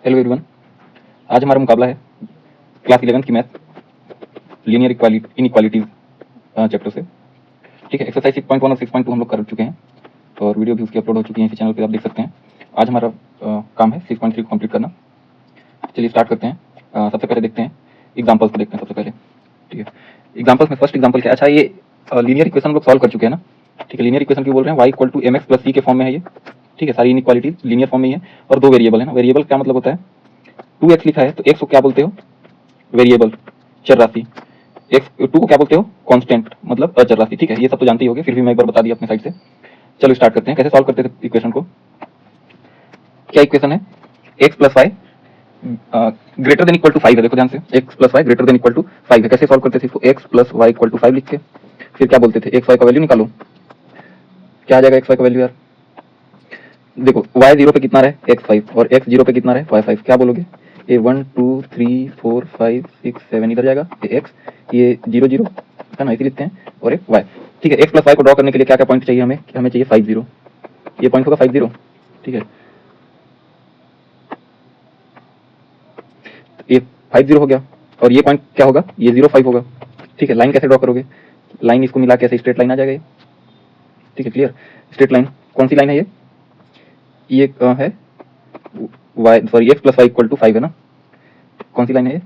Hello everyone, आज हमारा मुकाबला है क्लास 11 की मैथ लीनियर इनइक्वालिटीज चैप्टर से। ठीक है, एक्सरसाइज 6.1 और 6.2 हम लोग कर चुके हैं और वीडियो भी उसकी अपलोड हो चुकी है, इसी चैनल पे आप देख सकते हैं। आज हमारा काम है 6.3 को कंप्लीट करना। चलिए स्टार्ट करते हैं। सबसे पहले देखते हैं एग्जाम्पल्स को देखते हैं सबसे पहले। ठीक है, एग्जाम्पल्स में फर्स्ट एग्जाम्पल क्या है? अच्छा, ये लीनियर इक्वेशन हम लोग सॉल्व कर चुके हैं ना। ठीक है, लीनियर इक्वेशन की बोल रहे हैं y equal to mx plus c के फॉर्म में है ये। ठीक है, सारी इनइक्वालिटीज लीनियर फॉर्म में ही है और दो वेरिएबल है ना। वेरिएबल क्या मतलब होता है? 2x लिखा है तो x को क्या बोलते हो? वेरिएबल, चर राशि। x 2 को क्या बोलते हो? कांस्टेंट, मतलब अचर राशि। ठीक है, ये सब तो जानते ही होगे, फिर भी मैं एक बार बता दिया अपने साइड से। चलो स्टार्ट करते हैं। कैसे सॉल्व करते थे इक्वेशन को? क्या इक्वेशन है? x plus y greater than equal to 5 है। देखो ध्यान से, x plus y greater than equal to 5 है। कैसे सॉल्व करते थे इसको? x plus y equal to 5 लिख के फिर क्या बोलते थे? x y का वैल्यू निकालो। क्या आ जाएगा x y का वैल्यू यार? देखो y 0 पे कितना रहे? x 5 और x 0 पे कितना रहे? y 5। क्या बोलोगे? ये 1 2 3 4 5 6 7 इधर जाएगा, ये x, ये 0 0 है ना, इसी लिखते हैं, और एक y। ठीक है, x प्लस y को ड्रॉ करने के लिए क्या क्या पॉइंट चाहिए हमें? हमें चाहिए 5 0। ये पॉइंट होगा 5 0। ठीक है, ये 5 0 हो गया और ये पॉइंट क्या होगा? ये 0 5 होगा। ठीक है, लाइन कैसे ड्रॉ करोगे? लाइन इसको मिला के ऐसे स्ट्रेट लाइन आ जाएगा ये। ठीक है, क्लियर? स्ट्रेट लाइन कौन सी लाइन है ये है y sorry x plus y equal to 5 है ना। कौन सी लाइन है ये?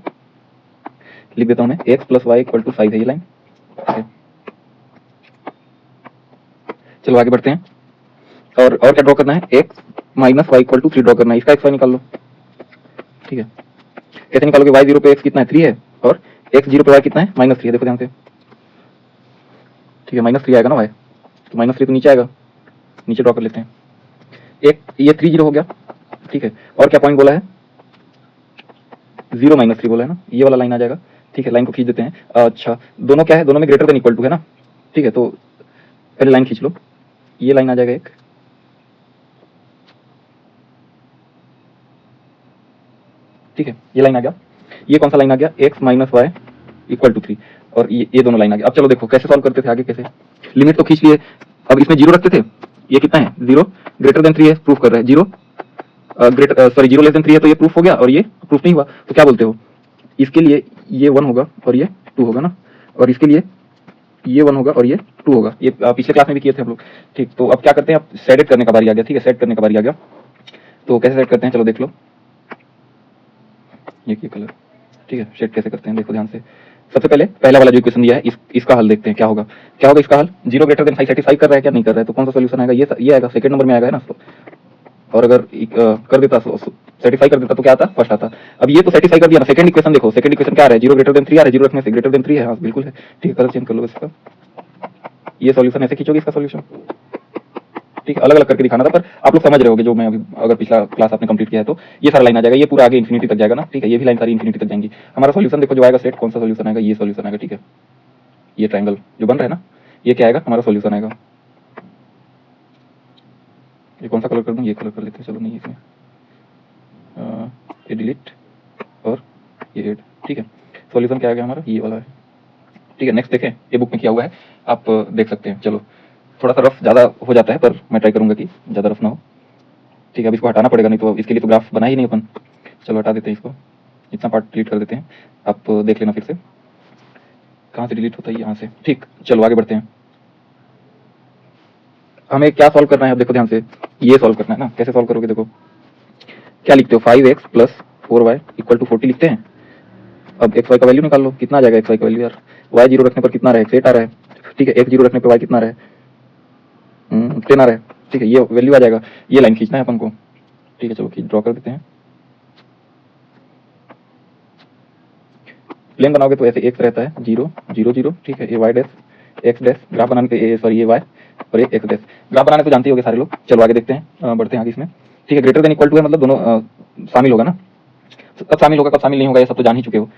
लिख देता हूं मैं, x plus y equal to 5 है ये लाइन। ठीक है, चलो आगे बढ़ते हैं। और क्या ड्रॉ करना है? x minus y equal to 3 draw करना है। इसका x y निकाल लो। ठीक है, कैसे निकालोगे? y 0 पे x कितना है? 3 है और x 0 पे y कितना है? -3 है। देखो ध्यान से। ठीक है, -3 आएगा ना y, तो -3 तो नीचे आएगा, नीचे ड्रॉ कर लेते हैं। एक ये 3 0 हो गया। ठीक है, और क्या पॉइंट बोला है? 0 -3 बोला है ना, ये वाला लाइन आ जाएगा। ठीक है, लाइन को खींच देते हैं। अच्छा, दोनों क्या है? दोनों में ग्रेटर देन इक्वल टू है ना। ठीक है, तो पहले लाइन खींच लो, ये लाइन आ जाएगा एक। ठीक है, ये लाइन आ गया। ये कौन सा लाइन आ गया? x minus y equal to 3, और ये दोनों लाइन आ गया। अब चलो देखो कैसे सॉल्व करते थे आगे। कैसे? लिमिट तो खींच लिए, अब इसमें 0 रखते थे। ये कितना है? 0 ग्रेटर देन 3 है, प्रूफ कर रहा है। 0 सॉरी 0 लेस देन 3 है, तो ये प्रूफ हो गया और ये प्रूफ नहीं हुआ। तो क्या बोलते हो? इसके लिए ये 1 होगा और ये 2 होगा ना, और इसके लिए ये 1 होगा और ये 2 होगा। ये पिछले क्लास में भी किए थे हम लोग। ठीक, तो अब क्या करते हैं? अब सेट करने का बारी आ गया। ठीक है, सेट करने का बारी आ गया। तो कैसे सेट करते हैं? चलो देख लो, ये कलर। ठीक है, सेट कैसे करते हैं देखो ध्यान से। सबसे पहले पहला वाला जो इक्वेशन दिया है इसका हल देखते हैं क्या होगा। क्या होगा इसका हल? 0 ग्रेटर देन 5 सेटिस्फाई कर रहा है क्या? नहीं कर रहा है, तो कौन सा सोल्यूशन आएगा? ये आएगा, सेकंड नंबर में आएगा है ना। और अगर कर देता, सेटिस्फाई कर देता तो क्या आता? फर्स्ट आता। अब ये तो सेटिस्फाई कर दिया ना। सेकंड इक्वेशन देखो, सेकंड इक्वेशन क्या आ रहा है? 0 ग्रेटर देन 3 आ रहा है। 0 रखने से ग्रेटर देन 3 है। हाँ बिल्कुल है। ठीक है, कलर चेंज कर लो इसका। ये सॉल्यूशन ऐसे खींचोगे इसका सॉल्यूशन। ठीक है, अलग अलग करके दिखाना था, पर आप लोग समझ रहे होगे जो मैं अभी, अगर पिछला क्लास आपने कंप्लीट किया है तो ये सारा लाइन आ जाएगा। ये पूरा आगे इन्फिनिटी तक जाएगा ना। ठीक है, ये भी लाइन सारी इन्फिनिटी तक जाएंगी। हमारा सॉल्यूशन देखो जो आएगा सेट, कौन सा सॉल्यूशन आएगा? ये सॉल्यूशन आएगा। ठीक है, ये ट्रायंगल जो बन रहा है ना, ये क्या आएगा? हमारा सॉल्यूशन आएगा। ये कौन सा कलर कर दूं? ये कलर कर लेते हैं। चलो नहीं, इसमें ये डिलीट और ये ऐड। ठीक है, सॉल्यूशन क्या आ गया हमारा? ये वाला है। ठीक है, नेक्स्ट देखें, ये बुक में किया हुआ है, आप देख सकते हैं। चलो थोड़ा सा रफ ज़्यादा हो जाता है, पर मैं ट्राई करूंगा कि ज़्यादा रफ ना हो। ठीक है, अब इसको हटाना पड़ेगा, नहीं तो इसके लिए तो ग्राफ बना ही नहीं अपन। चलो हटा देते हैं इसको, इतना पार्ट डिलीट कर देते हैं। आप देख लेना फिर से कहाँ से डिलीट होता है, यहाँ से। ठीक, चलो आगे बढ़ते हैं। हमें क्या सॉल्व करना है? अब देखो ध्यान से, ये सॉल्व करना है ना। कैसे सॉल्व करोगे? देखो क्या लिखते हो? 5x plus 4y equal to 40 लिखते हैं। अब x y का वैल्यू निकाल लो। कितना आ जाएगा x y का वैल्यू यार? y 0 रखने पर कितना रहे? 8 आ रहा है। ठीक है, x 0 रखने पर y कितना रहे? 10 आ रहा है। ठीक है, ये वैल्यू आ जाएगा। ये लाइन खींचना है अपन को। ठीक है, चलो खींच ड्रॉ कर देते हैं। प्लेन बनाओगे तो ऐसे x रहता है 0 0 0। ठीक है, ये y dash x dash graph बनाने के, सॉरी ये y और ये x डैश। ग्राफ बनाने तो जानते ही होंगे सारे लोग। चलो आगे देखते हैं, बढ़ते हैं आगे इसमें। ठीक है, ग्रेटर देन इक्वल टू है, मतलब दोनों शामिल होगा ना। कब शामिल होगा, कब शामिल नहीं होगा, ये सब तो जान ही चुके हो।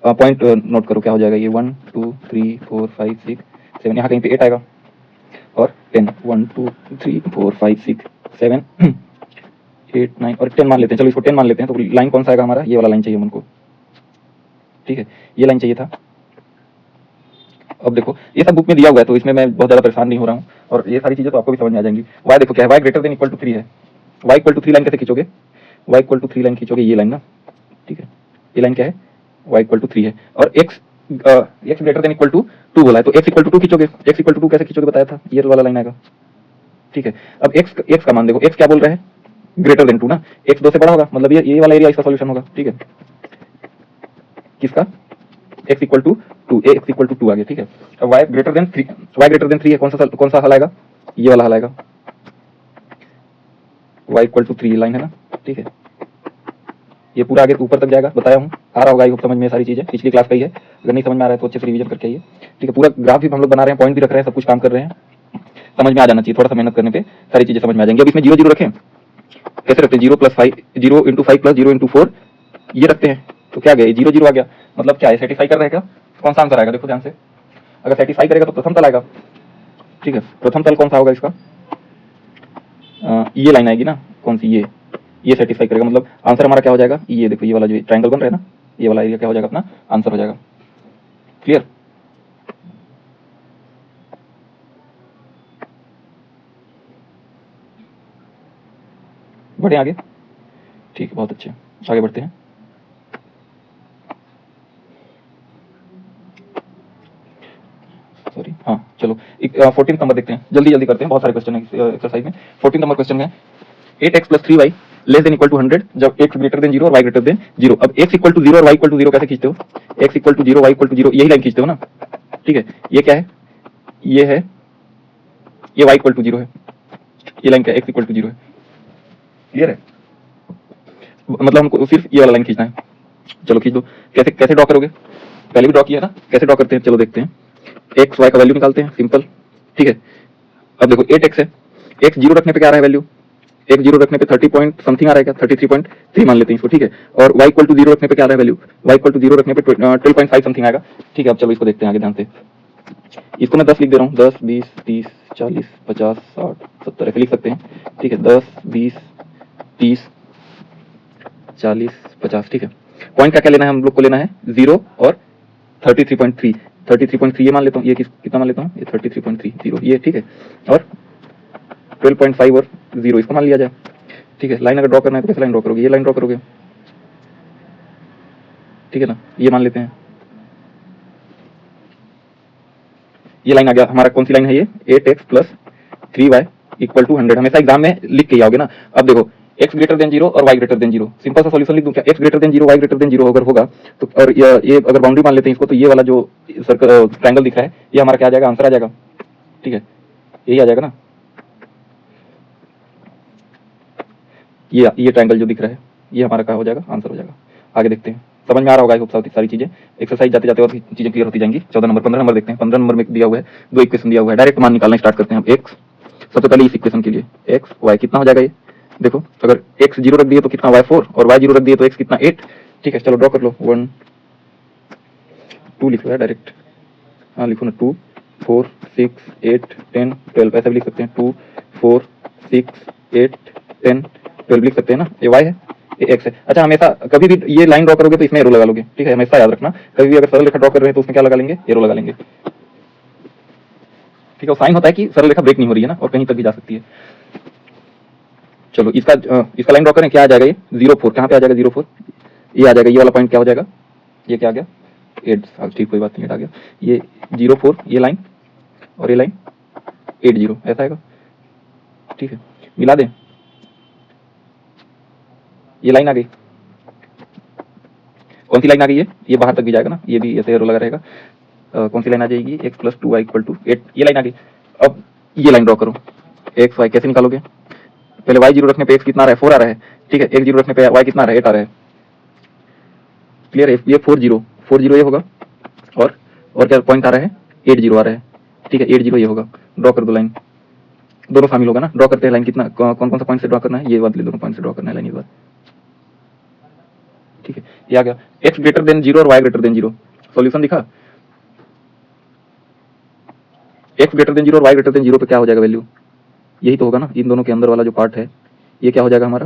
पॉइंट नोट करो क्या हो जाएगा। ये 1 2 3 4 5 6 7, यहाँ कहीं पे 8 आएगा और 10। 1 2 3 4 5 6 7 8 9 और 10 मान लेते हैं। चलो इसको 10 मान लेते हैं। तो लाइन कौन सा आएगा हमारा? ये वाला लाइन चाहिए हमको। ठीक है, ये लाइन चाहिए था। अब देखो ये सब बुक में दिया हुआ है, तो इसमें मैं बहुत ज़्यादा परेशान नहीं हो रहा हूँ, और ये सारी चीज़ें तो आपको भी समझ में आ जाएंगी। y देखो क्या है? y greater than equal to 3 है। y इक्वल टू 3 लाइन कैसे खींचोगे? y इक्वल टू 3 लाइन खींचोगे, ये लाइन ना, ठीक है, ये लाइन क्या है, y इक्वल टू 3 है, और x greater than equal to 2 बोला है, तो x इक्वल टू 2 खींचोगे, x इक्वल टू 2 कैसे खींचोगे बताया था, ये वाला लाइन आएगा, ठीक है। अब x का मान देखो, x क्या बोल रहा है, ग्रेटर देन 2 ना, x 2 से बड़ा होगा, मतलब ये वाला एरिया इसका सॉल्यूशन होगा, ठीक है, किसका, x equal to 2, x equal to 2 आ गया, ठीक है। अब y ग्रेटर देन 3 है, कौन सा हल आएगा, ये वाला हल आएगा, y इक्वल टू 3 लाइन है ना, ठीक है, ये पूरा आगे ऊपर तक जाएगा, बताया हूँ, आ रहा होगा, समझ में सारी चीजें, पिछली क्लास का ही है, अगर नहीं समझ में आ रहा है तो अच्छे से रिवीजन करके आइए, ठीक है। पूरा ग्राफ भी हम लोग बना रहे हैं, पॉइंट भी रख रहे हैं, सब कुछ काम कर रहे हैं, समझ में आ जाना चाहिए, थोड़ा सा मेहनत करने पे सारी चीजें समझ में आ जाएंगी। अब इसमें 0 0 रखें, कैसे रखते हैं, 0 प्लस 5, 0 इंटू 5 प्लस 0 इंटू 4, ये रखते हैं, तो क्या गया, 0 0 आ गया, मतलब क्या है, सेटिस्फाई कर रहा है क्या, कौन सा आंसर आएगा, देखो ध्यान से, अगर सेटिस्फाई करेगा तो प्रथम तल आएगा, ठीक है, प्रथम तल कौन सा होगा इसका, ये लाइन आएगी ना, कौन सी, ये सेटिस्फाई करेगा, मतलब आंसर हमारा क्या हो जाएगा, ये देखो, ये वाला जो ट्रायंगल बन रहा है ना, ये वाला एरिया क्या हो जाएगा, अपना आंसर हो जाएगा, क्लियर। बढ़े आगे, ठीक है, बहुत अच्छे, आगे बढ़ते हैं। सॉरी, हाँ चलो, 14 नंबर देखते हैं, जल्दी जल्दी करते हैं, बहुत सारे क्वेश्चन है एक्सरसाइज में। 14 नंबर क्वेश्चन है, 8x plus 3y less than equal to 100 जब x ग्रेटर देन 0 और y ग्रेटर देन 0। अब x इक्वल टू 0 और y इक्वल टू 0 कैसे खींचते हो, x equal to 0 y equal to 0, यही लाइन खींचते हो ना, ठीक है, ये क्या है, ये है, ये y इक्वल टू 0 है, ये लाइन क्या है, x इक्वल टू 0 है, क्लियर है, मतलब हमको सिर्फ ये वाला लाइन खींचना है, चलो खींच दो, कैसे कैसे ड्रॉ करोगे, पहले भी ड्रॉ किया ना, कैसे ड्रॉ करते हैं, चलो देखते हैं, x y का वैल्यू निकालते हैं, सिंपल, ठीक है। अब देखो 8x है, x 0 रखने पे क्या आ रहा है वैल्यू, x 0 रखने पे 30 पॉइंट समथिंग आ रहा है क्या, 33.3 मान लेते हैं इसको, ठीक है, और y इक्वल टू 0 रखने पे क्या आ रहा है वैल्यू, y इक्वल टू 0 रखने पे 12.5 समथिंग आएगा, ठीक है। अब चलो इसको देखते हैं आगे ध्यान से, इसको मैं 10 लिख दे रहा हूँ, 10 20 30 40 50 60 70 ऐसे लिख सकते हैं, ठीक है, 10 20 30 40 50, ठीक है। पॉइंट क्या क्या लेना है हम लोग को, लेना है 0 और 33.3, 33.3 ये मान लेता हूँ, ये कितना मान लेता हूँ, ये 33.30 ये, ठीक है, और 12.5 और 0 इसको मान लिया जाए, ठीक है। लाइन अगर ड्रॉ करना है तो कैसे लाइन ड्रॉ करोगे, ये लाइन ड्रॉ करोगे, ठीक है ना, ये मान लेते हैं, ये लाइन आ गया हमारा, कौन सी लाइन है ये, 8x plus 3y equal to 100, हमेशा एग्जाम में लिख के आओगे ना। अब देखो x ग्रेटर देन 0 और y ग्रेटर देन 0, सिंपल सा सॉल्यूशन लिख दूं क्या, x greater then 0 y greater then 0 अगर होगा तो, और ये अगर बाउंड्री मान लेते हैं इसको, तो ये वाला जो सर्कल ट्रायंगल दिख रहा है, ये हमारा क्या आ जाएगा, आंसर आ जाएगा, ठीक है, यही आ जाएगा ना, ये ट्रायंगल जो दिख रहा है, ये हमारा क्या हो जाएगा, आंसर हो जाएगा। आगे देखते हैं, समझ में आ रहा होगा सारी चीजें, एक्सरसाइज जाते जाते और चीजें क्लियर होती जाएंगी। 14 नंबर 15 नंबर देखते हैं, 15 नंबर में दिया हुआ है, दो इक्वेशन दिया हुआ है, डायरेक्ट मान निकालना स्टार्ट करते हैं। हम x, सबसे पहले इस इक्वेशन के लिए x y कितना हो जाएगा, ये देखो, अगर x 0 रख दिए तो कितना, y 4, और y 0 रख दिए तो x कितना 8, ठीक है। चलो ड्रॉ कर लो, 1 2 लिखो यार डायरेक्ट, हाँ लिखो ना, 2 4 6 8 10 12 ऐसा भी लिख सकते हैं, 2 4 6 8 10 12 लिख सकते हैं ना, ये y है, ये x है। अच्छा, हमेशा कभी भी ये लाइन ड्रॉ करोगे तो इसमें एरो लगा लोगे, ठीक है, हमेशा याद रखना, कभी भी अगर सरल रेखा ड्रॉ कर रहे हैं तो उसमें क्या लगा लेंगे, एरो लगा लेंगे, ठीक है। साइन होता है कि सरल रेखा ब्रेक नहीं हो रही है ना, और कहीं तक भी जा सकती है। चलो इसका लाइन ड्रॉ करें, क्या आ जाएगा ये 0 4, कहाँ पे आ जाएगा 0 4, ये आ जाएगा, ये वाला पॉइंट क्या हो जाएगा, ये क्या आ गया 8, ठीक कोई बात नहीं, 8 आ गया, ये 0 4 ये लाइन, और ये लाइन 8 0 ऐसा आएगा, ठीक है। मिला दें, ये लाइन आ गई, कौन सी लाइन आ गई है, ये बाहर तक भी जाएगा ना, ये भी ऐसे एरो लगा रहेगा, कौन सी लाइन आ जाएगी, x plus 2y equal to 8, ये लाइन आ गई। अब ये लाइन ड्रॉ करो, x y कैसे निकालोगे, पहले y 0 रखने पे x कितना आ रहा है, 4 आ रहा है, ठीक है, x 0 रखने पे y कितना आ रहा है, 8 आ रहा है, क्लियर है, ये 4 0 ये होगा, और क्या पॉइंट आ रहा है, 8 0 आ रहा है, ठीक है, 8 0 ये होगा, ड्रॉ कर दो लाइन, दोनों शामिल होगा ना, ड्रॉ करते हैं लाइन, कितना कौन कौन सा पॉइंट से ड्रॉ करना है, ये वाले दोनों पॉइंट से ड्रॉ करना है लाइन, इस बार, ठीक है, ये आ गया, x ग्रेटर देन 0 और y ग्रेटर देन 0, सॉल्यूशन दिखा, x ग्रेटर देन 0 और y ग्रेटर देन 0 पे क्या हो जाएगा वैल्यू, यही तो होगा ना, इन दोनों के अंदर वाला जो पार्ट है, ये क्या हो जाएगा, हमारा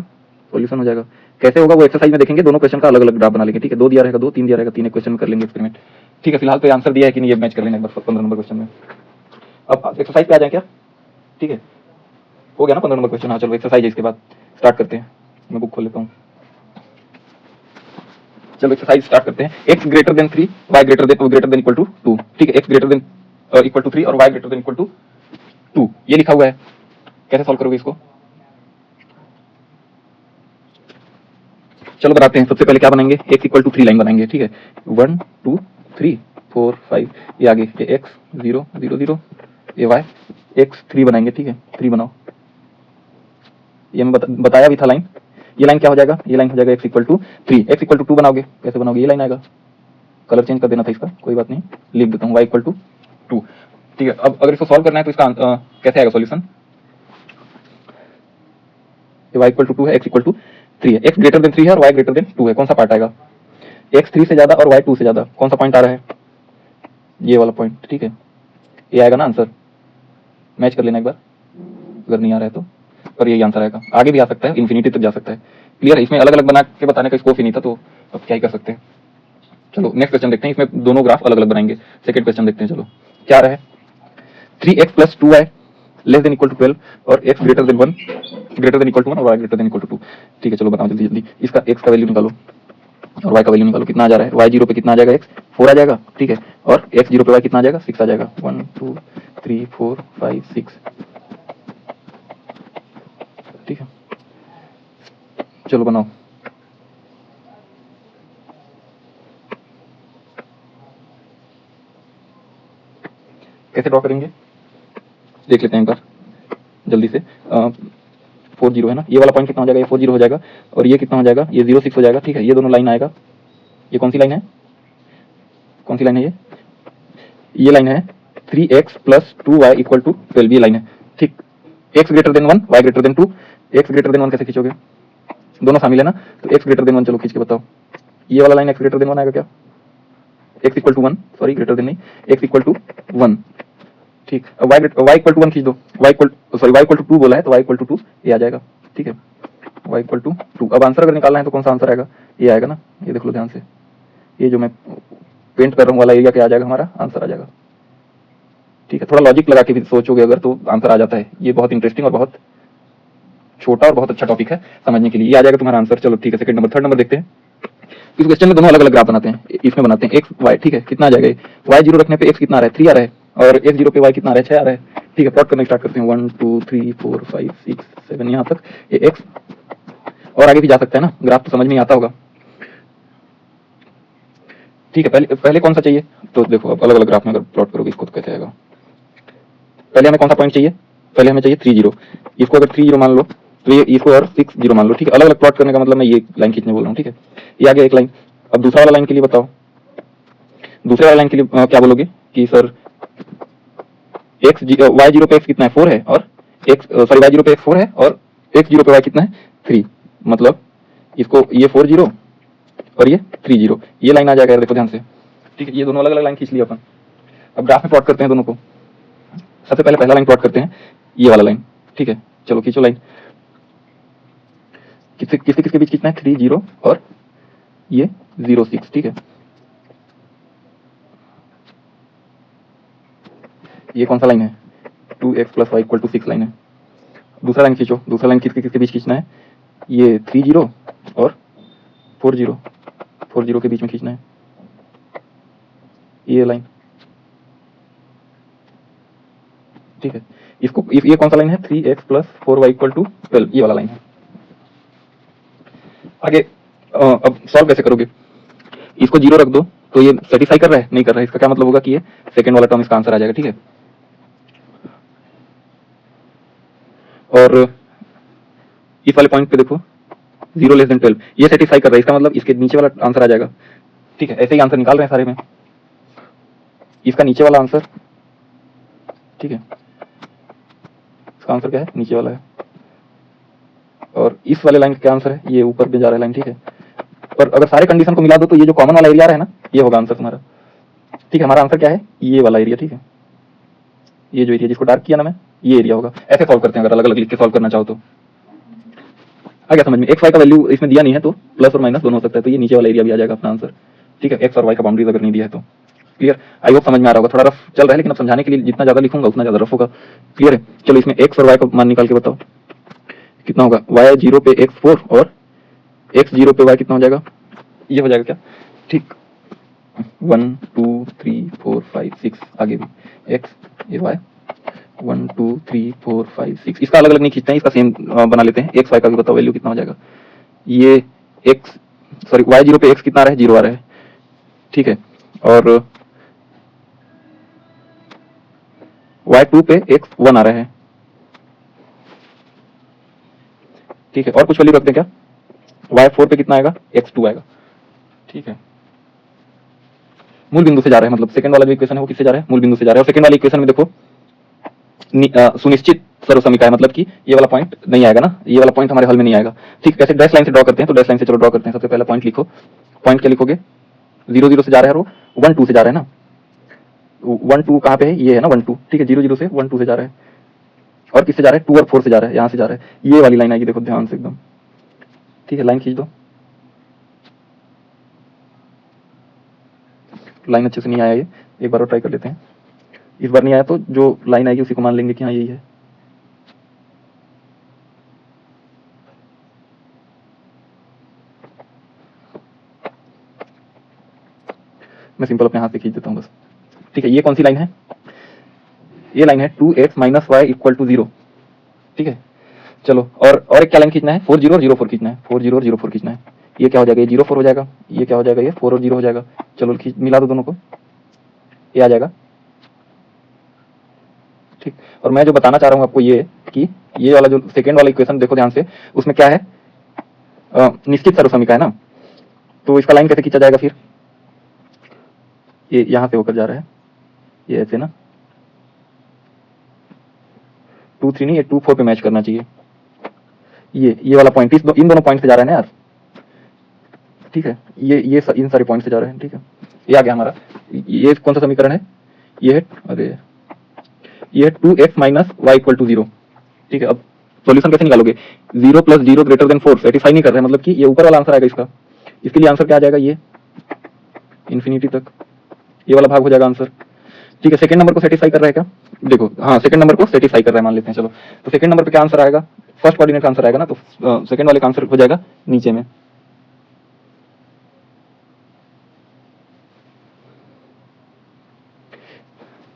सॉल्यूशन हो जाएगा। कैसे होगा वो एक्सरसाइज में देखेंगे, दोनों क्वेश्चन का अलग अलग ग्राफ बना लेंगे, ठीक है, 2 दिया रहेगा 2, 3 दिया रहेगा 3, एक क्वेश्चन में कर लेंगे एक्सपेरिमेंट, ठीक है। फिलहाल तो आंसर दिया है कि नहीं, ये मैच कर लेना एक बार 15 नंबर क्वेश्चन में। अब एक्सरसाइज पे आ जाए क्या, ठीक है, हो गया ना 15 नंबर क्वेश्चन, हाँ चलो एक्सरसाइज है, इसके बाद स्टार्ट करते हैं, मैं बुक खोल लेता हूँ। चलो एक्सरसाइज स्टार्ट करते हैं। x greater than 3 y greater than equal to 2, ठीक है। x greater than equal to 3 और y greater than equal to 2 ये लिखा हुआ है। कैसे सॉल्व करोगे इसको? चलो बताते हैं। सबसे पहले क्या बनाएंगे, x इक्वल टू 3 लाइन बनाएंगे, ठीक है। 1 2 3 4 5 ये आगे ये x 0 0 0 ये y x 3 बनाएंगे, ठीक है। 3 बनाओ, ये मैं बताया भी था लाइन। ये लाइन क्या हो जाएगा, ये लाइन हो जाएगा x equal to 3। x equal to 2 बनाओगे, कैसे बनाओगे, ये लाइन आएगा। कलर चेंज कर देना था इसका, कोई बात नहीं, लिख देता हूँ y इक्वल टू 2, ठीक है। अब अगर इसको सॉल्व करना है तो इसका कैसे आएगा सॉल्यूशन, y इक्वल टू 2 है, x इक्वल टू 3 है। x ग्रेटर देन 3 है और y ग्रेटर देन 2 है। कौन सा पार्ट आएगा, x 3 से ज्यादा और y 2 से ज्यादा, कौन सा पॉइंट आ रहा है, ये वाला पॉइंट, ठीक है। ये आएगा ना आंसर, मैच कर लेना एक बार अगर नहीं आ रहा है तो, और यही आंसर आएगा। आगे भी आ सकता है, इन्फिनिटी तक जा सकता है। क्लियर है, इसमें अलग अलग बना के बताने का स्कोप ही नहीं था, तो अब क्या ही कर सकते हैं। चलो नेक्स्ट क्वेश्चन देखते हैं, इसमें दोनों ग्राफ अलग अलग बनाएंगे। सेकंड क्वेश्चन देखते हैं, चलो क्या रहा है, 3x plus 2y less than equal to 12 और x ग्रेटर देन 1 और y greater than equal to 2, ठीक है। चलो बताओ जल्दी जल्दी, इसका x का वैल्यू निकालो और y का वैल्यू निकालो। कितना आ जा रहा है, y 0 पे कितना आ जाएगा, x 4 आ जाएगा, ठीक है। और x 0 पे y कितना आ जाएगा, 6 आ जाएगा। 1 2 3 4 5 6, ठीक है। चलो बनाओ, कैसे ड्रॉ करेंगे देख लेते हैं एक बार जल्दी से। 4 0 है ना, ये वाला पॉइंट कितना हो जाएगा, ये 4 0 हो जाएगा, और ये कितना हो जाएगा, ये 0 6 हो जाएगा, ठीक है। ये दोनों लाइन आएगा, ये कौन सी लाइन है, कौन सी लाइन है, ये लाइन है 3x plus 2y equal to 12, ये लाइन है, ठीक। x greater than 1 y greater then 2, x greater than 1 कैसे खींचोगे, दोनों शामिल है ना, तो x ग्रेटर देन 1 चलो खींच के बताओ। ये वाला लाइन x ग्रेटर देन 1 आएगा क्या, x equal to 1, sorry greater than नहीं, x इक्वल टू 1, ठीक। अब y इक्वल टू 1 खींच दो, y इक्वल टू 2 बोला है तो y इक्वल टू 2 ये आ जाएगा, ठीक है। y equal to 2। अब आंसर अगर निकालना है तो कौन सा आंसर आएगा, ये आएगा ना, ये देख लो ध्यान से, ये जो मैं पेंट कर रहा हूँ वाला एरिया क्या आ जाएगा, हमारा आंसर आ जाएगा, ठीक है। थोड़ा लॉजिक लगा के भी सोचोगे अगर तो आंसर आ जाता है। ये बहुत इंटरेस्टिंग और बहुत छोटा और बहुत अच्छा टॉपिक है समझने के लिए, ये आ जाएगा तुम्हारा आंसर। चलो ठीक है, सेकंड नंबर, थर्ड नंबर देखते हैं। इस क्वेश्चन में दोनों अलग अलग ग्राफ बनाते हैं, इसमें बनाते हैं एक्स वाई, ठीक है। कितना आ जाएगा, y 0 रखने पे x कितना आ रहा है, 3 आ रहा है, और x 0 पे y कितना आ रहा है, 6 आ रहा है, ठीक है। प्लॉट करना स्टार्ट करते हैं, 1 2 3 4 5 6 7 यहाँ तक ये x, और आगे भी जा सकता है ना, ग्राफ तो समझ में आता होगा, ठीक है। पहले कौन सा चाहिए, तो देखो अब अलग अलग ग्राफ में अगर प्लॉट करोगे इसको तो कैसे आएगा। पहले हमें कौन सा पॉइंट चाहिए, पहले हमें चाहिए 3 0, इसको अगर 3 0 मान लो तो ये इसको और 6 0 मान लो, ठीक है। अलग अलग प्लॉट करने का मतलब मैं ये लाइन खींचने बोल रहा हूँ, ठीक है। ये आगे एक लाइन। अब दूसरा वाला लाइन के लिए बताओ, दूसरे वाला लाइन के लिए क्या बोलोगे कि सर y 0 पे x कितना है, 4 है, और y 0 पे x 4 है और x 0 पे y कितना है, 3, मतलब इसको ये 4 0 और ये 3 0, ये लाइन आ जाएगा, देखो ध्यान से, ठीक है। ये दोनों अलग अलग लाइन खींच लिया अपन। अब ग्राफ में प्लॉट करते हैं दोनों को। सबसे पहले पहला लाइन प्लॉट करते हैं, ये वाला लाइन, ठीक है। चलो खींचो लाइन, किसके बीच कितना है, 3 0 और ये 0 6, ठीक है। ये कौन सा लाइन है, 2x plus y equal to 6 line है। दूसरा लाइन खींचो, दूसरा लाइन किसके बीच खींचना है, ये 3 0 और 4 0 के बीच में खींचना है, ये लाइन, ठीक है। इसको ये कौन सा लाइन है, 3x plus 4y equal to 12, ये वाला लाइन है। आगे अब सॉल्व कैसे करोगे, इसको 0 रख दो तो ये सेटिस्फाई कर रहा है, नहीं कर रहा है, इसका क्या मतलब होगा कि ये सेकंड वाला टर्म इसका आंसर आ जाएगा, ठीक है। और इस वाले पॉइंट पे देखो 0 लेस देन 12, ये सेटिस्फाई कर रहा है, इसका मतलब इसके नीचे वाला आंसर आ जाएगा, ठीक है। ऐसे ही आंसर निकाल रहे हैं सारे में, इसका नीचे वाला आंसर, ठीक है। इसका आंसर क्या है, नीचे वाला है, और इस वाले लाइन का क्या आंसर है, ये ऊपर भी जा रहा है लाइन, ठीक है। पर अगर सारे कंडीशन को मिला दो तो ये जो कॉमन वाला एरिया है ना, ये होगा आंसर तुम्हारा, ठीक है। हमारा आंसर क्या है, ये वाला एरिया, ठीक है। ये जो एरिया जिसको डार्क किया ना मैं, ये एरिया होगा। ऐसे सॉल्व करते हैं अगर अलग अलग लिख के सॉल्व करना चाहो तो। आ गया समझ में, एक्स वाई का वैल्यू इसमें दिया नहीं है तो प्लस और माइनस दोनों हो सकता है, तो ये नीचे वाला एरिया भी आ जाएगा अपना आंसर, ठीक है। एक्स और वाई का बाउंड्रीज अगर नहीं दिया है तो। क्लियर, आई होप समझ में आ रहा होगा। थोड़ा रफ चल रहा है लेकिन अब समझाने के लिए जितना ज्यादा लिखूंगा उतना ज्यादा रफ होगा। क्लियर है, चलो इसमें एक्स और वाई का मान निकाल के बताओ कितना होगा। y 0 पे x 4 और x 0 पे y कितना हो जाएगा ये हो जाएगा क्या, ठीक। 1 2 3 4 5 6 आगे भी एक्स, ये वाई, 1 2 3 4 5 6, इसका अलग अलग नहीं खींचते हैं, इसका सेम बना लेते हैं। एक्स वाई का भी बताओ वैल्यू कितना हो जाएगा। ये एक्स, सॉरी वाई जीरो पे एक्स कितना आ रहा है, 0 आ रहा है, ठीक है। और वाई टू पे एक्स 1 आ रहा है, ठीक है। और कुछ वैल्यू रखते हैं क्या, वाई फोर पे कितना आएगा, एक्स टू आएगा, ठीक है। मूल बिंदु से जा रहा है, मतलब सेकंड वाला जो इक्वेशन है वो किससे जा रहा है, मूल बिंदु से जा रहा है। और सेकंड वाली इक्वेशन में देखो सुनिश्चित सर्वसमीका है, मतलब कि ये वाला पॉइंट नहीं आएगा ना, ये वाला पॉइंट हमारे हल में नहीं आएगा, ठीक। कैसे, डैश लाइन से ड्रॉ करते हैं, तो डैश लाइन से चलो ड्रॉ करते हैं। सबसे पहले पॉइंट लिखो, पॉइंट क्या लिखोगे, 0 0 से जा रहा है, और 1 2 से जा रहा है ना, 1 2 कहाँ पे है, ये है ना 1 2, ठीक है। 0 0 से 1 2 से जा रहा है, और किससे जा रहा है, 2 और 4 से जा रहा है, यहाँ से जा रहा है। ये वाली लाइन आएगी, देखो ध्यान से एकदम, ठीक है। लाइन खींच दो, लाइन अच्छे से नहीं आया ये, एक बार और ट्राई कर लेते हैं। इस बार नहीं आया तो जो लाइन आएगी उसी को मान लेंगे कि हाँ यही है। मैं सिंपल अपने हाथ से खींच देता हूँ बस, ठीक है। ये कौन सी लाइन है, ये लाइन है 2x minus y equal to 0, ठीक है। चलो और एक क्या लाइन खींचना है, 4 0 और 0 4 खींचना है, 4 0 और 0 4 खींचना है। ये क्या हो जाएगा, ये 0 4 हो जाएगा, ये क्या हो जाएगा, ये 4 और 0 हो जाएगा। चलो मिला दो दोनों को, ये आ जाएगा, ठीक। और मैं जो बताना चाह रहा हूँ आपको ये कि ये वाला जो सेकेंड वाला इक्वेशन देखो ध्यान से, उसमें क्या है, निश्चित सर्वसमीका है ना, तो इसका लाइन कैसे खींचा जाएगा फिर, ये यहाँ से होकर जा रहा है, ये ऐसे ना, 2 3 नहीं, ये 2 4 पे मैच करना चाहिए। ये वाला पॉइंट इन दोनों पॉइंट से जा रहा है ना यार, ठीक है। ये इन सारे पॉइंट से जा रहे हैं, ठीक है। ये आ गया हमारा, ये कौन सा समीकरण है, ये है, अरे ये है 2x minus y equal to 0, ठीक है। अब सॉल्यूशन कैसे निकालोगे, 0 प्लस 0 ग्रेटर देन 4 सेटिस्फाई नहीं कर रहा है, मतलब कि ये ऊपर वाला आंसर आएगा इसका, इसके लिए आंसर क्या आ जाएगा, ये इन्फिनिटी तक, ये वाला भाग हो जाएगा आंसर, ठीक है। सेकंड नंबर को सेटिस्फाई कर रहा है क्या, देखो हाँ सेकंड नंबर को सेटिस्फाई कर रहा है मान लेते हैं, चलो। तो सेकंड नंबर पे क्या आंसर आएगा, फर्स्ट कोऑर्डिनेट का आंसर आएगा ना, तो सेकंड वाले का आंसर हो जाएगा नीचे में।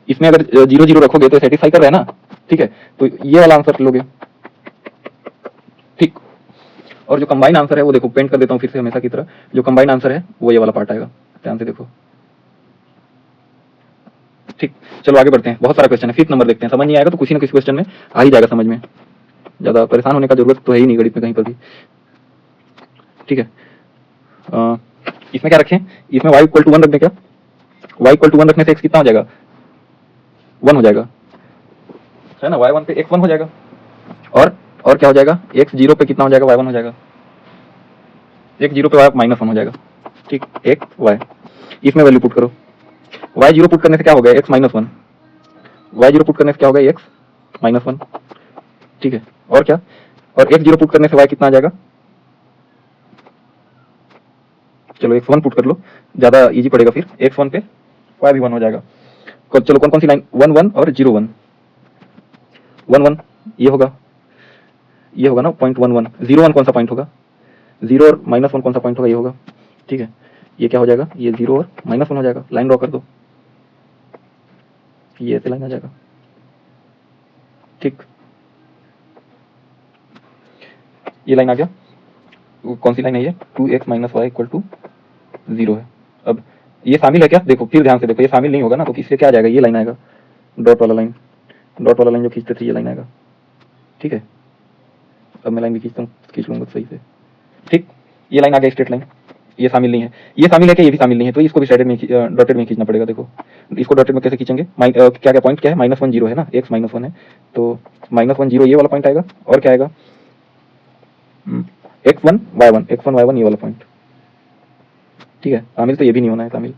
इसमें अगर 0 0 रखोगे तो सेटिस्फाई कर रहा है ना, ठीक है। तो ये वाला आंसर लोगे, ठीक। और जो कंबाइन आंसर है वो देखो, पेंट कर देता हूँ फिर से हमेशा की तरह, जो कंबाइन आंसर है वो ये वाला पार्ट आएगा, ध्यान से देखो, ठीक। चलो आगे बढ़ते हैं, बहुत सारा क्वेश्चन है, फिफ्थ नंबर देखते हैं। समझ नहीं आएगा तो किसी ना किसी क्वेश्चन में आ ही जाएगा समझ में, ज्यादा परेशान होने का जरूरत तो है ही नहीं गणित में कहीं पर भी, ठीक है। इसमें क्या रखें, इसमें y इक्वल टू 1 रख दें क्या, y इक्वल टू 1 रखने से x कितना हो जाएगा, 1 हो जाएगा, है ना। y1 पे x 1 हो जाएगा, और क्या हो जाएगा, x 0 पे कितना हो जाएगा, y1 हो जाएगा, x 0 पे y माइनस 1 हो जाएगा, ठीक। x y, इसमें वैल्यू पुट करो, y 0 पुट करने से क्या हो गया, x माइनस 1, y 0 पुट करने से क्या हो गया, x माइनस 1, ठीक है। और क्या, और x 0 पुट करने से y कितना आ जाएगा, चलो x 1 पुट कर लो, ज्यादा इजी पड़ेगा फिर, x 1 पे y भी 1 हो जाएगा। चलो कौन कौन सी लाइन, 1 1 और 0 1, 1 1 ये होगा ना पॉइंट 1 1, 0 1 कौन सा पॉइंट होगा, 0 और माइनस 1 कौन सा पॉइंट होगा, ये होगा, ठीक है। ये क्या हो जाएगा, ये 0 और माइनस 1 हो जाएगा, लाइन ड्रॉ कर दो, ये ऐसे लाइन आ जाएगा, ठीक। ये लाइन आ गया, कौन सी लाइन है ये, 2x minus y equal to 0 है। अब ये शामिल है क्या, देखो फिर ध्यान से देखो, ये शामिल नहीं होगा ना, तो इसलिए क्या आ जाएगा, ये लाइन आएगा, डॉट वाला लाइन, डॉट वाला लाइन जो खींचते थे ये लाइन आएगा, ठीक है। अब मैं लाइन भी खींचता हूँ, खींच लूंगा सही से, ठीक। ये लाइन आ गया स्ट्रेट लाइन, ये शामिल नहीं है, ये शामिल है क्या, ये भी शामिल नहीं है, तो इसको भी साइड में डॉटेड में खींचना पड़ेगा। देखो इसको डॉटेड में कैसे खींचेंगे, क्या क्या पॉइंट क्या है, माइनस 1 0 है ना, x माइनस 1 है, तो माइनस 1 0 ये वाला पॉइंट आएगा, और क्या आएगा, x1 y1, x1 y1 ये वाला पॉइंट, ठीक है। शामिल तो ये भी नहीं होना है शामिल,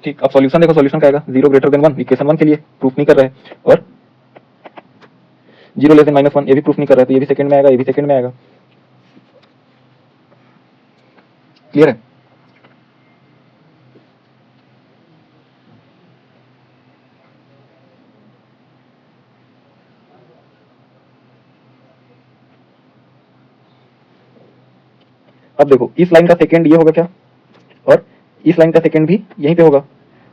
ठीक। अब सॉल्यूशन देखो, सॉल्यूशन क्या आएगा, 0 ग्रेटर देन 1, इक्वेशन 1 के लिए प्रूफ नहीं कर रहा है, और 0 लेस देन माइनस 1 ये भी प्रूफ नहीं कर रहा है, तो ये भी सेकंड में आएगा, ये भी सेकंड में आएगा, क्लियर है। अब देखो इस लाइन का सेकेंड ये होगा क्या, और इस लाइन का सेकेंड भी यहीं पे होगा।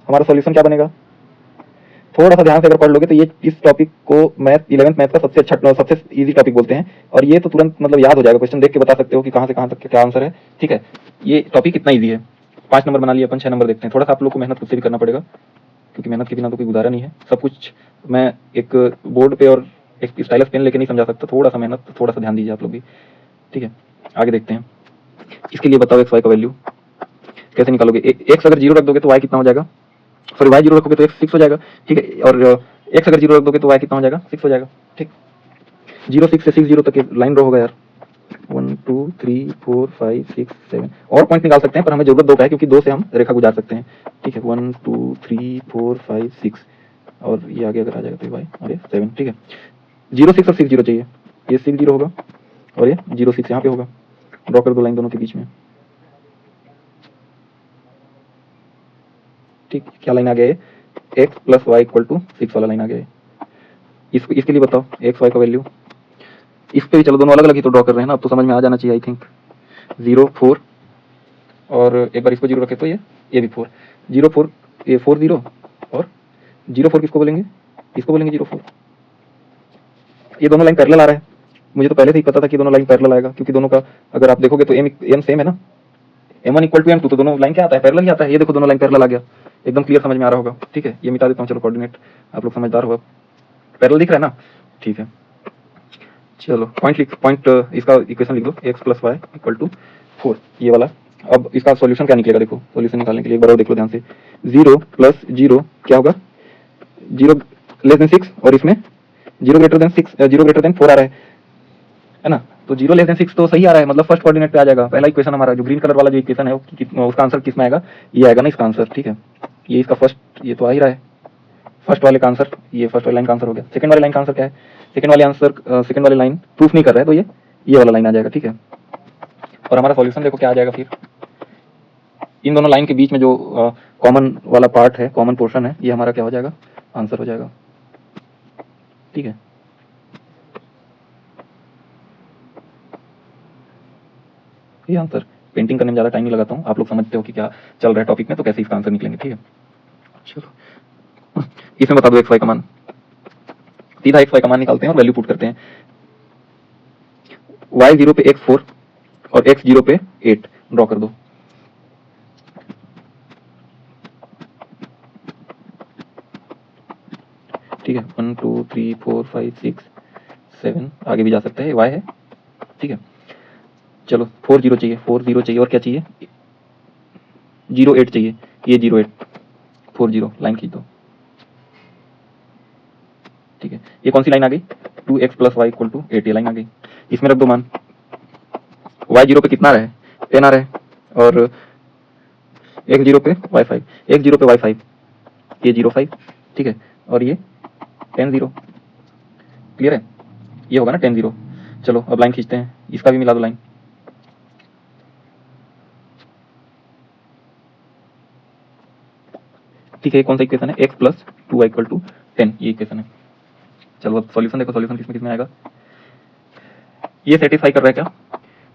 हमारा सॉल्यूशन क्या बनेगा, थोड़ा सा ध्यान से अगर पढ़ लोगे तो ये इस टॉपिक को मैथ 11th मैथ का सबसे अच्छा सबसे इजी टॉपिक बोलते हैं, और ये तो तुरंत मतलब याद हो जाएगा, क्वेश्चन देख के बता सकते हो कि कहाँ से कहाँ तक क्या आंसर है। ठीक है, ये टॉपिक इतना ईजी है। 5 नंबर बना लिए अपन, 6 नंबर देखते हैं। थोड़ा सा आप लोग को मेहनत खुद से भी करना पड़ेगा, क्योंकि मेहनत के बिना तो कोई गुजारा नहीं है। सब कुछ मैं एक बोर्ड पे और एक स्टाइलस पेन लेके नहीं समझा सकता, थोड़ा सा मेहनत, थोड़ा सा ध्यान दीजिए आप लोग भी। ठीक है, आगे देखते हैं। इसके लिए बताओ एक्स वाई का वैल्यू कैसे निकालोगे। एक्स अगर 0 रख दोगे तो वाई कितना हो जाएगा, सॉरी वाई 0 रखोगे तो एक्स 6 हो जाएगा। ठीक है, और एक्स अगर 0 रख दोगे तो वाई कितना हो जाएगा, 6 हो जाएगा। ठीक, 0 6 से 6 0 तक लाइन ड्रॉ होगा यार। 1 2 3 4 5 6 7 और पॉइंट निकाल सकते हैं, पर हमें जरूरत 2 का है, क्योंकि 2 से हम रेखा गुजार सकते हैं। ठीक है, 1 2 3 4 5 6 और ये आगे अगर आ जाएगा तो वाई और ये 7। ठीक है, 0 6 और 6 0 चाहिए, ये 6 0 होगा और ये 0 6 यहाँ पे होगा। ड्रॉ कर दो लाइन दोनों के बीच में। ठीक, क्या लाइन आ गया है, x plus y equal to 6 वाला लाइन आ गया है। इसके लिए बताओ एक्स वाई का वैल्यू। इस पे भी चलो, दोनों अलग अलग ही तो ड्रॉ कर रहे हैं ना, अब तो समझ में आ जाना चाहिए आई थिंक। 0 4 और एक बार इसको 0 रखे तो ये भी 4, 0 4 ये 4 0 और 0 4 किसको बोलेंगे, इसको बोलेंगे 0 4। ये दोनों लाइन पैरेलल आ रहा है, मुझे तो पहले से ही पता था कि दोनों लाइन पैरेलल आएगा, क्योंकि दोनों का अगर आप देखोगे तो एम सेम है ना, m1 इक्वल टू m2, तो दोनों लाइन क्या आता है, पैरेलल ही आता है। ये देखो दोनों लाइन पैरेलल आ गया, एकदम क्लियर समझ में आ रहा होगा। ठीक है, ये मिटा देता हूँ, चलो कोऑर्डिनेट, आप लोग समझदार हो, पैरेलल दिख रहा है ना। ठीक है, चलो पॉइंट इसका इक्वेशन लिख दो, x plus y equal to 4, ये वाला। अब इसका सॉल्यूशन क्या निकलेगा, देखो सॉल्यूशन निकालने के लिए एक बार और देख लो ध्यान से। 0 प्लस 0 क्या होगा, 0 लेस देन 6 और इसमें 0 ग्रेटर देन 6, 0 ग्रेटर देन 4 आ रहा है ना, तो 0 लेस देन 6 तो सही आ रहा है, मतलब फर्स्ट कोऑर्डिनेट पे आ जाएगा। पहला इक्वेशन हमारा जो ग्रीन कलर वाला जो इक्वेशन है उसका आंसर किस में आएगा, ये आएगा ना इसका आंसर। ठीक है, ये इसका फर्स्ट, ये तो आ ही रहा है फर्स्ट वाले का आंसर, ये फर्स्ट वाली लाइन का आंसर हो गया। सेकंड वाली लाइन का आंसर क्या है, सेकंड वाली लाइन प्रूफ नहीं कर रहा है, तो ये वाला लाइन आ जाएगा। ठीक है, और हमारा सॉल्यूशन देखो क्या आ जाएगा फिर, इन दोनों लाइन के बीच में जो कॉमन वाला पार्ट है, कॉमन पोर्शन है, ये हमारा क्या हो जाएगा, आंसर हो जाएगा। ठीक है, ये आंसर, पेंटिंग करने में ज़्यादा टाइम नहीं लगाता हूँ, आप लोग समझते हो कि क्या चल रहा है टॉपिक में, तो कैसे इसका आंसर निकलेंगे। ठीक है, चलो इसमें बता दो एक्स वाई का मान, सीधा एक्स वाई का मान निकालते हैं और वैल्यू पुट करते हैं। वाई 0 पे x 4 और x 0 पे 8 ड्रॉ कर दो। ठीक है, 1 2 3 4 5 6 7 आगे भी जा सकते हैं, y है। ठीक है, चलो 4 0 चाहिए, 4 0 चाहिए और क्या चाहिए, 0 8 चाहिए, ये 0 8 4 0 लाइन खींच दो। ठीक है, ये कौन सी लाइन आ गई, 2x plus y equal to 8, ये लाइन आ गई। इसमें रख दो मान, y 0 पे कितना आ रहा है, 10 आ रहा है, और x 0 पे y 5, x 0 पे y 5, ये 0 5। ठीक है, और ये 10 0, क्लियर है, ये होगा ना 10 0। चलो अब लाइन खींचते हैं, इसका भी मिला दो लाइन। ठीक है, कौन सा इक्वेशन है, x plus 2y equal to 10, ये इक्वेशन है। चलो अब सॉल्यूशन देखो, सॉल्यूशन किसमें किसमें आएगा, ये सेटिस्फाई कर रहा है क्या,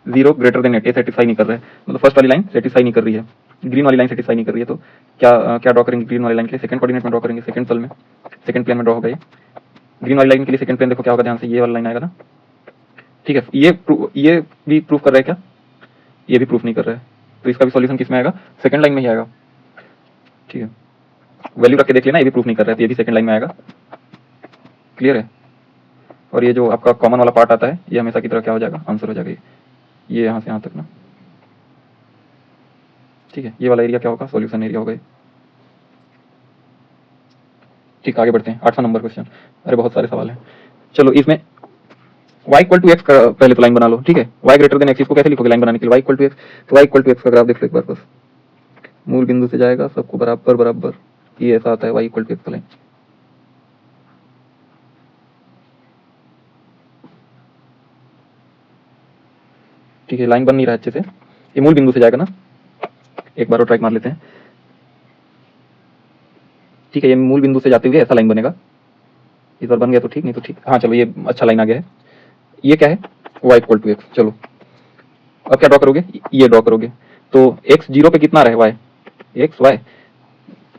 0 ग्रेटर देन 8, ये सेटिस्फाई नहीं कर रहा है, मतलब फर्स्ट वाली लाइन सेटिस्फाई नहीं कर रही है, ग्रीन वाली लाइन सेटिस्फाई नहीं कर रही है, तो क्या ड्रॉ करेंगे ग्रीन वाली लाइन के लिए, सेकंड कोऑर्डिनेट में ड्रॉ करेंगे, सेकंड तल में, सेकंड प्लेन में ड्रॉ होगा ये ग्रीन वाली लाइन के लिए। सेकंड प्लेन देखो क्या होगा, ध्यान से, ये वाला लाइन आएगा ना। ठीक है, ये भी प्रूफ कर रहा है क्या, ये भी प्रूफ नहीं कर रहा है, तो इसका भी सॉल्यूशन किसमें आएगा, सेकंड लाइन में ही आएगा। ठीक है, वैल्यू रख के देख लेना, ये भी प्रूफ नहीं कर रहा है, तो ये भी सेकंड लाइन में आएगा। क्लियर है, और ये जो आपका कॉमन वाला पार्ट आता है, ये हमेशा की तरह क्या हो जाएगा, आंसर हो जाएगा, ये यहाँ से यहाँ तक ना। ठीक है, ये वाला एरिया क्या होगा, सॉल्यूशन एरिया होगा। ठीक, आगे बढ़ते हैं, 8वां नंबर क्वेश्चन। अरे बहुत सारे सवाल हैं, चलो इसमें y इक्वल टू एक्स का पहले तो लाइन बना लो। ठीक है, y ग्रेटर देन एक्स, इसको कैसे लिखोगे लाइन बनाने के लिए, y इक्वल टू एक्स, तो y इक्वल टू एक्स का ग्राफ देख लो एक बार, बस मूल बिंदु से जाएगा सबको बराबर बराबर, ये ऐसा आता है y इक्वल टू एक्स का लाइन। ठीक है, लाइन बन नहीं रहा है अच्छे से, ये मूल बिंदु से जाएगा ना, एक बार और ट्राई मार लेते हैं। ठीक है, ये मूल बिंदु से जाते हुए ऐसा लाइन बनेगा, इस बार बन गया तो ठीक, नहीं तो ठीक। हाँ चलो, ये अच्छा लाइन आ गया है। ये क्या है, y इक्वल टू एक्स, चलो अब क्या ड्रॉ करोगे, ये ड्रॉ करोगे। तो x 0 पे कितना आ रहा है, y x y,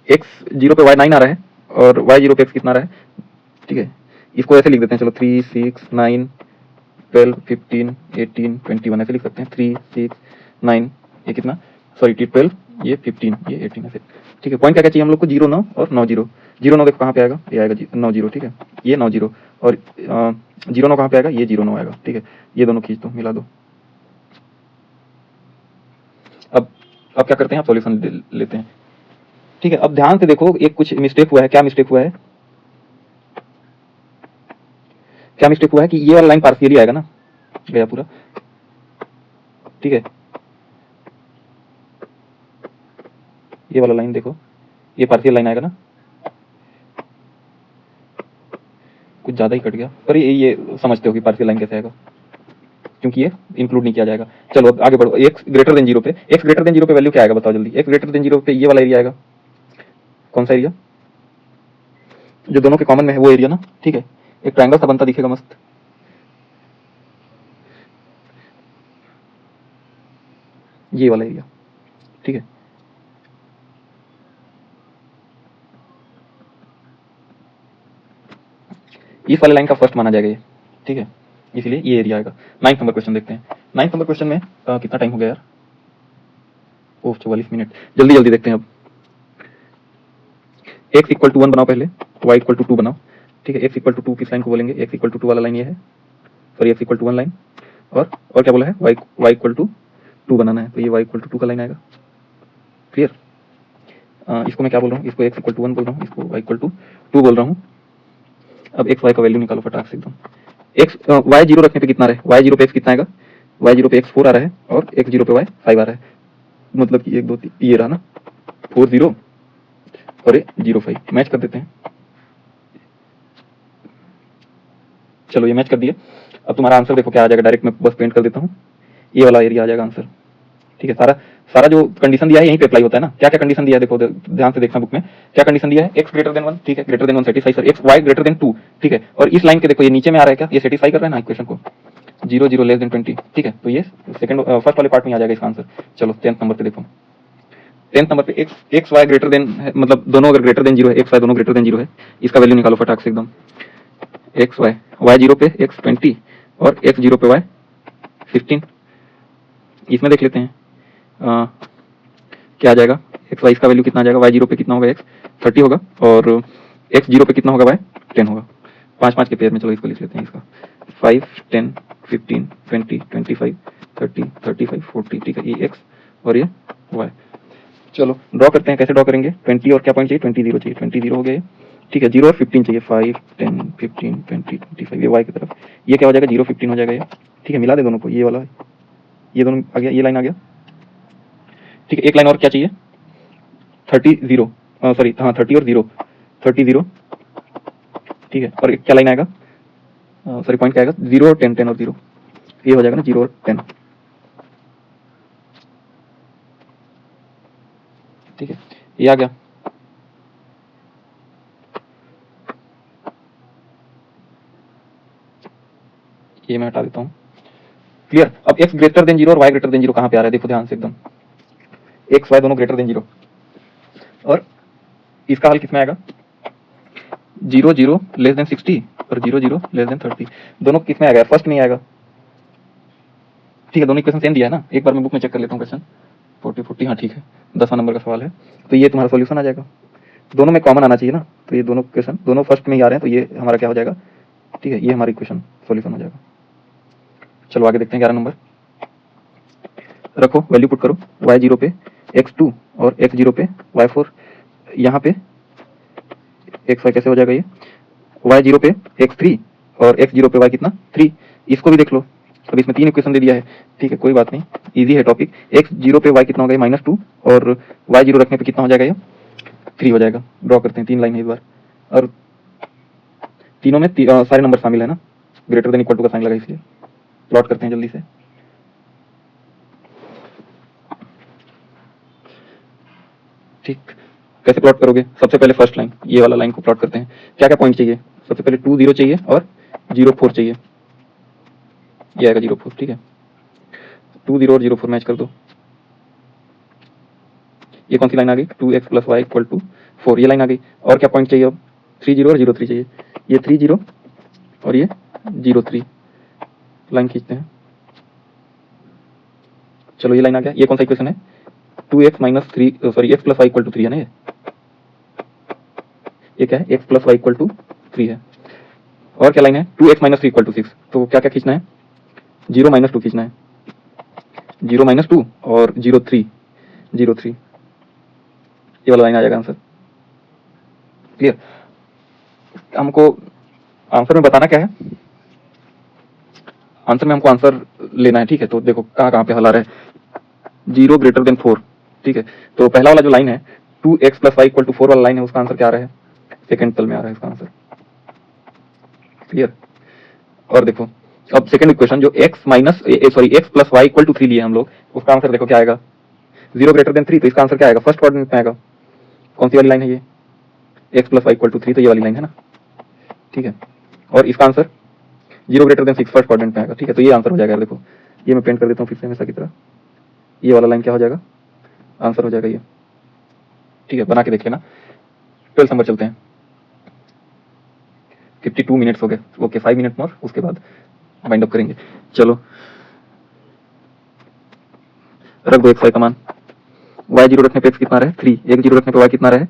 x 0 पे y 9 आ रहा है और y 0 पे x कितना आ रहा है, ठीक है। इसको ऐसे लिख देते हैं, चलो 3 6 9 12 15 18 21 ऐसे लिख सकते हैं। 3 6 9 ये कितना, सॉरी 12 ये 15 ये 18 ऐसे, ठीक है। पॉइंट क्या क्या चाहिए हम लोग को, 0 9 और 9 0। 0 9 देखो कहाँ पे आएगा, ये आएगा 9 0, ठीक है। ये 9 0 और 0 9 कहाँ पे आएगा, ये 0 9 आएगा, ठीक है। ये दोनों खींच दो, मिला दो। अब क्या करते हैं, आप सॉल्यूशन लेते हैं, ठीक है। अब ध्यान से देखो, एक कुछ मिस्टेक हुआ है। क्या मिस्टेक हुआ है, क्या मिस्टेक हुआ है कि ये वाला लाइन पार्शियली आएगा ना, गया पूरा, ठीक है। ये वाला लाइन देखो, ये पार्शियल लाइन आएगा ना, कुछ ज्यादा ही कट गया, पर ये समझते हो कि पार्शियल लाइन कैसे आएगा, क्योंकि ये इंक्लूड नहीं किया जाएगा। चलो अब आगे बढ़ो। x ग्रेटर देन 0 पे, x ग्रेटर देन 0 पे वैल्यू क्या आएगा बताओ जल्दी। x ग्रेटर देन 0 पे ये वाला एरिया आएगा, कौन सा एरिया, जो दोनों के कॉमन में है वो एरिया ना, ठीक है। एक ट्रायंगल सा बनता दिखेगा मस्त, ये वाला एरिया, ठीक है। इस वाले लाइन का फर्स्ट माना जाएगा ये, ठीक है, इसलिए ये एरिया आएगा। 9 नंबर क्वेश्चन देखते हैं। 9 नंबर क्वेश्चन में कितना टाइम हो गया यार, ओह 44 मिनट, जल्दी जल्दी देखते हैं। अब x इक्वल टू 1 बनाओ पहले, y इक्वल टू 2 बनाओ, ठीक है। x इक्वल टू 2 किस लाइन को बोलेंगे, x इक्वल टू 2 वाला लाइन ये है, sorry x equal to 1 line, और क्या बोला है, y इक्वल टू 2 बनाना है, तो ये y इक्वल टू 2 का लाइन आएगा, क्लियर। इसको मैं क्या बोल रहा हूँ, इसको x इक्वल टू 1 बोल रहा हूँ, इसको y इक्वल टू 2 बोल रहा हूँ। अब x y का वैल्यू निकालो फटाक से एकदम। x y 0 रखने पे कितना रहे, y 0 पे x कितना आएगा, y 0 पे x 4 आ रहा है और x 0 पे y 5 आ रहा है, मतलब कि 1 2 3 ये रहा ना, 4 0 और ये 0 5 मैच कर देते हैं। चलो ये मैच कर दिए। अब तुम्हारा आंसर देखो क्या आ जाएगा, डायरेक्ट मैं बस पेंट कर देता हूँ, ये वाला एरिया आ जाएगा आंसर, ठीक है। सारा जो कंडीशन दिया है यहीं पे अप्लाई होता है ना। क्या क्या कंडीशन दिया है देखो, ध्यान से देखना बुक में, क्या कंडीशन दिया है, x ग्रेटर देन 1, ठीक है, greater than 1 satisfy sir, x y greater then 2, ठीक है। और इस लाइन के देखो ये नीचे में आ रहा है, क्या ये सेटिस्फाई कर रहा है ना इक्वेशन को, 0 0 लेस देन 20, ठीक है। तो ये सेकंड फर्स्ट वाले पार्ट में आ जाएगा इसका आंसर। चलो 10th नंबर पे देखो, 10th नंबर पे x y ग्रेटर देन, मतलब दोनों अगर ग्रेटर देन 0 है, x y दोनों ग्रेटर देन 0 है, इसका वैल्यू निकालो फटाक से एकदम। x y 0 पे x 20 और x 0 पे y 15, इसमें देख लेते हैं क्या आ जाएगा, एक्स वाई इसका वैल्यू कितना आ जाएगा, y 0 पे कितना होगा, x 30 होगा और x 0 पे कितना होगा, y 10 होगा। 5 5 के पेयर में, चलो इसको लिख लेते हैं, इसका 5 10 15 20 25 30 35 40, ठीक है। ये x और ये y। चलो ड्रॉ करते हैं, कैसे ड्रॉ करेंगे, 20 और क्या पॉइंट चाहिए, 20 0 चाहिए, 20 0 हो गया, ठीक है। 0 और 15 चाहिए, 5 10 15 20 25, ये y की तरफ, ये क्या हो जाएगा, 0 15 हो जाएगा ये, ठीक है। मिला दे दोनों को, ये वाला ये दोनों आ गया, ये लाइन आ गया, ठीक है। एक लाइन और क्या चाहिए, 30 0, सॉरी हाँ 30 और 0, 30 0, ठीक है। और क्या लाइन आएगा, सॉरी पॉइंट क्या आएगा, 0 और 10 10 और 0, ये हो जाएगा ना 0 और 10, ठीक है। ये आ गया, ये मैं हटा देता हूँ, क्लियर। अब x ग्रेटर देन 0 और y ग्रेटर देन 0 कहाँ पे आ रहा है, देखो ध्यान से एकदम, x y दोनों ग्रेटर देन 0, और इसका हल किसमें आएगा, 0 0 लेस देन 60 और 0 0 लेस देन 30, दोनों किसमें आएगा, फर्स्ट में आएगा, ठीक है। दोनों इक्वेशन सेम दिया है ना, एक बार मैं बुक में चेक कर लेता हूँ क्वेश्चन, 40 40, हाँ ठीक है, 10वां नंबर का सवाल है, तो ये तुम्हारा सॉल्यूशन आ जाएगा। दोनों में कॉमन आना चाहिए ना, तो ये दोनों क्वेश्चन दोनों फर्स्ट में ही आ रहे हैं, तो ये हमारा क्या हो जाएगा, ठीक है, ये हमारी इक्वेशन सॉल्यूशन हो जाएगा। चलो आगे देखते हैं, 11 नंबर, रखो वैल्यू पुट करो, y 0 पे x2 और x 0 पे y4, यहाँ पे x y कैसे हो जाएगा, ये y 0 पे x3 और x 0 पे y कितना 3, इसको भी देख लो। अब इसमें 3 इक्वेशन दे दिया है, ठीक है, कोई बात नहीं, इजी है टॉपिक। x 0 पे y कितना हो गया, -2 और y 0 रखने पे कितना हो जाएगा, ये 3 हो जाएगा। ड्रॉ करते हैं, 3 लाइन है इस बार, और तीनों में सारे नंबर शामिल है ना, ग्रेटर देन इक्वल टू का साइन लगा, इसलिए प्लॉट करते हैं जल्दी से। ठीक, कैसे प्लॉट करोगे, सबसे पहले फर्स्ट लाइन, ये वाला लाइन को प्लॉट करते हैं। क्या क्या पॉइंट चाहिए, सबसे पहले 2 0 चाहिए और 0 4 चाहिए, ये आएगा 0 4, ठीक है। 2 0 और 0 4 मैच कर दो। ये कौन सी लाइन आ गई? 2x plus y equal to 4, ये लाइन आ गई। और क्या पॉइंट चाहिए अब? 3 0 और 0 3 चाहिए। ये 3 0 और ये 0 3 लाइन खींचते हैं। चलो ये लाइन आ गया। ये कौन सा इक्वेशन है? 2x minus 3 sorry x plus y equal to 3 है ना। ये क्या है? x plus y equal to 3 है। और क्या लाइन है? 2x minus 3 equal to 6। तो क्या क्या खींचना है? 0 माइनस 2 खींचना है। 0 माइनस 2 और 0 3 0 3, ये वाला लाइन आ जाएगा आंसर। क्लियर? हमको आंसर में बताना क्या है? आंसर में हमको आंसर लेना है। ठीक है, तो देखो कहाँ कहाँ पे हल आ रहा है। 0 ग्रेटर देन 4। ठीक है, तो पहला वाला जो लाइन है 2x plus y equal to 4 वाला लाइन है, उसका आंसर क्या आ रहा है? सेकंड तल में आ रहा है इसका आंसर। क्लियर? और देखो अब सेकंड इक्वेशन जो x minus sorry x plus y equal to 3 लिए हम लोग, उसका आंसर देखो क्या आएगा? 0 ग्रेटर देन 3, तो इसका आंसर क्या आएगा? फर्स्ट क्वाड्रेंट में आएगा। कौन सी वाली लाइन है ये? x plus y equal to 3, तो ये वाली लाइन है ना। ठीक है, और इसका answer 0 greater than 6 first quadrant में आएगा। ठीक है, तो ये आंसर हो जाएगा। देखो ये मैं पेंट कर देता हूँ फिर से हमेशा की तरह। ये वाला लाइन क्या हो जाएगा? आंसर हो जाएगा ये। ठीक है, बना के देख लेना। 12 नंबर चलते हैं। 52 मिनट्स हो गए। ओके, 5 मिनट मोर, उसके बाद वाइंड अप करेंगे। चलो रख दो x y का मान। y 0 रखने पे x कितना रहे? 3। एक 0 रखने पे y कितना रहे?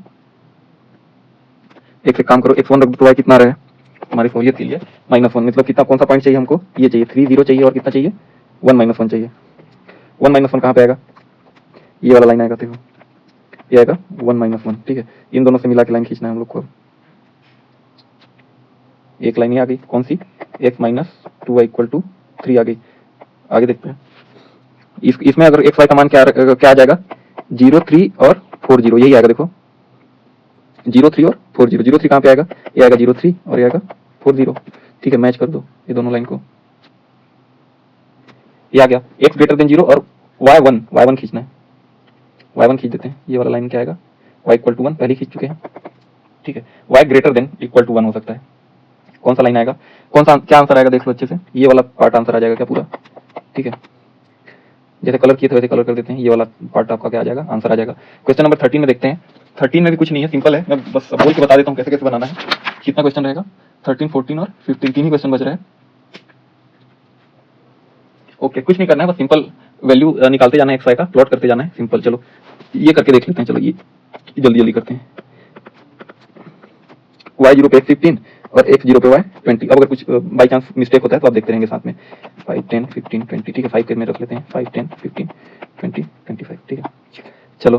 एक काम करो, x1 रख दो तो y कितना रहे? हमारी सहूलियत के लिए -1, मतलब कितना, कौन सा पॉइंट चाहिए हमको? ये चाहिए, 3 0 चाहिए और कितना चाहिए? 1 -1 चाहिए। 1 -1 कहाँ पे आएगा? ये वाला लाइन आएगा। देखो ये आएगा 1 -1। ठीक है, इन दोनों से मिला के लाइन खींचना है हम लोग को। एक लाइन ये आ गई, कौन सी? x minus 2y equal to 3 आ गई। आगे देखते हैं। इसमें अगर x y का मान क्या आ जाएगा? 0 3 और 4 0, यही आएगा। देखो 0 3 और 4 0। 0 3 कहाँ पे आएगा? ये आएगा 0 3 और ये आएगा 4 0। ठीक है, मैच कर दो ये दोनों लाइन को। ये आ गया x ग्रेटर देन 0 और y1 खींचना है। y1 खींच देते हैं। ये वाला लाइन क्या आएगा? y इक्वल टू 1 पहले खींच चुके हैं। ठीक है, y greater than equal to 1 हो सकता है। कौन सा लाइन आएगा? कौन सा क्या आंसर आएगा? देख लो अच्छे से, ये वाला पार्ट आंसर आ जाएगा क्या पूरा? ठीक है, जैसे कलर किए थे वैसे कलर कर देते हैं। ये वाला पार्ट आपका क्या आ जाएगा? आंसर आ जाएगा। क्वेश्चन नंबर 13 में देखते हैं। 13 में भी कुछ नहीं है, सिंपल है। मैं बस बोल के बता देता हूँ कैसे कैसे बनाना है। कितना क्वेश्चन रहेगा? 13 14 और 15, 3 ही क्वेश्चन बच रहे हैं। ओके, कुछ नहीं करना है, बस सिंपल वैल्यू निकालते जाना है, एक्स वाई का प्लॉट करते जाना है। सिंपल, चलो ये करके देख लेते हैं। चलो ये जल्दी जल्दी करते हैं। y0 पे x15 और x0 पे y20। अब अगर कुछ बाई चांस मिस्टेक होता है तो आप देखते रहेंगे साथ में। 5 10 15 20। ठीक है, 5 के में रख लेते हैं। 5 10 15 20 25। ठीक है, चलो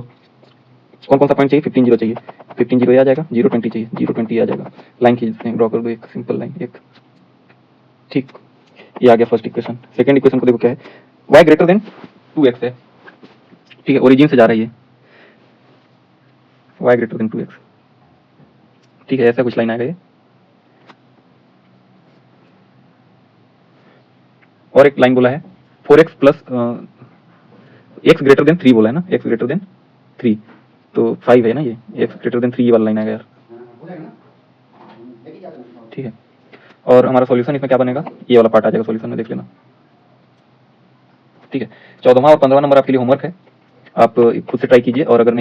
कौन कौन सा पॉइंट चाहिए? 15 0 चाहिए। 15 0 आ जाएगा। 0 20 चाहिए। 0 20 आ जाएगा। लाइन खींचते हैं, ड्रॉ कर दो एक सिंपल लाइन एक। ठीक, ये आ गया फर्स्ट इक्वेशन। सेकंड इक्वेशन को देखो क्या है? y ग्रेटर देन 2x है। ठीक है, ओरिजिन से जा रही है। y greater then 2x। ठीक है, ऐसा कुछ लाइन आएगा ये। और एक लाइन बोला है 4x plus x greater than 3 बोला है ना। x ग्रेटर देन 3, तो 5 है ना ये। x ग्रेटर देन 3 ये वाला लाइन आएगा यार। ठीक है, और हमारा सॉल्यूशन इसमें क्या बनेगा? ये वाला पार्ट आ जाएगा सॉल्यूशन में, देख लेना। ठीक है, 14वां और 15वां नंबर आपके लिए होमवर्क है, आप खुद से ट्राई कीजिए। और अगर